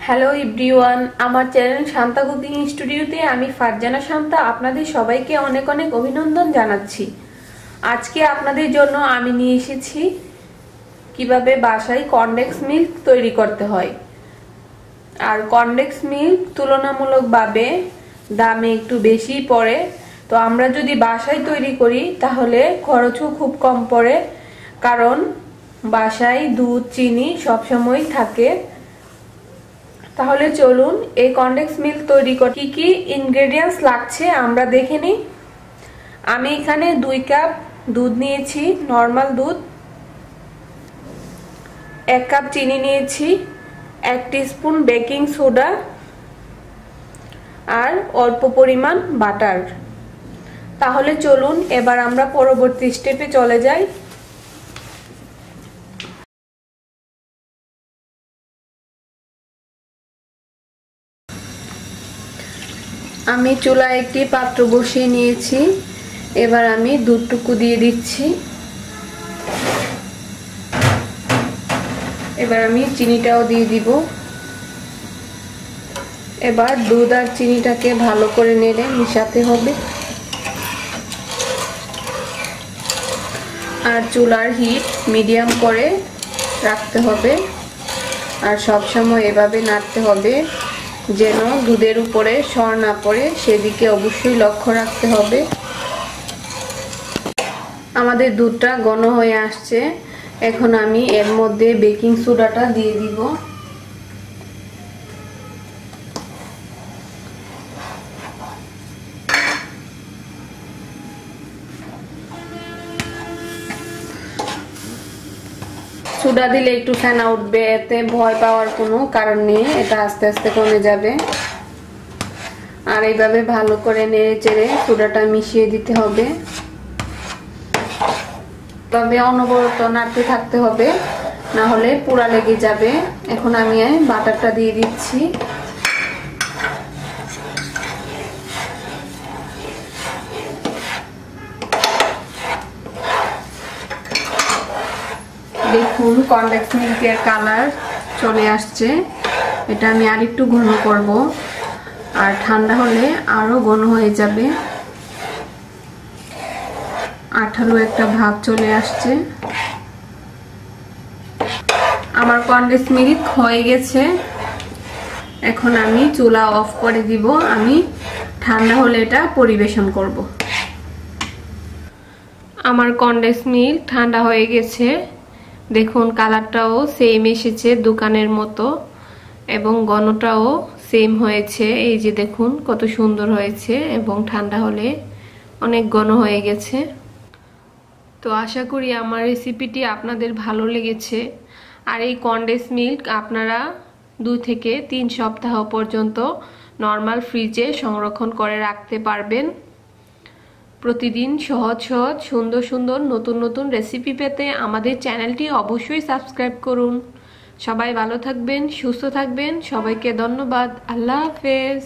Hello everyone, আমার channel Shanta cooking স্টুডিওতে আমি ফারজানা শান্তা আপনাদের সবাইকে অনেক অনেক অভিনন্দন জানাচ্ছি। আজকে আপনাদের জন্য আমি নিয়ে এসেছি কিভাবে বাসায় কর্নডেক্স মিল্ক তৈরি করতে হয়। আর কর্নডেক্স মিল্ক তুলনামূলকভাবে দামে একটু বেশি পড়ে, তো আমরা যদি বাসায় তৈরি করি তাহলে খরচও খুব কম পড়ে, কারণ বাসায় দুধ চিনি সবসময় থাকে। তাহলে চলুন এই কর্নডেক্স মিল্ক তৈরি করতে কি কি ইনগ্রেডিয়েন্টস লাগছে আমরা দেখে নিই। আমি এখানে 2 কাপ দুধ নিয়েছি, নরমাল দুধ। 1 কাপ চিনি নিয়েছি, 1 টিস্পুন বেকিং সোডা আর অল্প পরিমাণ বাটার। তাহলে চলুন এবার আমরা পরবর্তী স্টেপে চলে যাই। আমি চুলায় একটি পাত্র বসিয়ে নিয়েছি, এবার আমি দুধটুকু দিয়ে দিচ্ছি। এবার আমি চিনিটাও দিয়ে দিব। এবার দুধ আর চিনিটাকে ভালো করে নেড়ে মিশাতে হবে। আর চুলার হিট মিডিয়াম করে রাখতে হবে, আর সব সময় এভাবে নাড়তে হবে যেন দুধের উপরে সর না পড়ে, সেদিকে অবশ্যই লক্ষ্য রাখতে হবে। আমাদের দুধটা ঘন হয়ে আসছে, এখন আমি এর মধ্যে বেকিং সোডাটা দিয়ে দিব। সোডা দিলে একটু ফেনা উঠবে, এতে ভয় পাওয়ার কোনো কারণ নেই, এটা আস্তে আস্তে কমে যাবে। আর এইভাবে ভালো করে নেড়ে চেড়ে সোডাটা মিশিয়ে দিতে হবে। তবে অনবরত নাড়তে থাকতে হবে, না হলে পোড়া লেগে যাবে। এখন আমি বাটারটা দিয়ে দিচ্ছি। দেখুন কর্নডেক্স মিল্কের কালার চলে আসছে। এটা আমি আরেকটু ঘন করব, আর ঠান্ডা হলে আরো ঘন হয়ে যাবে। আঠালো একটা ভাব চলে আসছে। আমার কর্নডেক্স মিল্ক হয়ে গেছে, এখন আমি চুলা অফ করে দিব। আমি ঠান্ডা হলে এটা পরিবেশন করব। আমার কর্নডেক্স মিল্ক ঠান্ডা হয়ে গেছে, দেখুন কালারটাও সেম এসেছে দোকানের মতো, এবং ঘনটাও সেম হয়েছে। এই যে দেখুন কত সুন্দর হয়েছে, এবং ঠান্ডা হলে অনেক ঘন হয়ে গেছে। তো আশা করি আমার রেসিপিটি আপনাদের ভালো লেগেছে। আর এই কর্নডেক্স মিল্ক আপনারা 2 থেকে 3 সপ্তাহ পর্যন্ত নরমাল ফ্রিজে সংরক্ষণ করে রাখতে পারবেন। প্রতিদিন সহজ সহজ সুন্দর সুন্দর নতুন নতুন রেসিপি পেতে আমাদের চ্যানেলটি অবশ্যই সাবস্ক্রাইব করুন। সবাই ভালো থাকবেন, সুস্থ থাকবেন। সবাইকে ধন্যবাদ। আল্লাহ হাফেজ।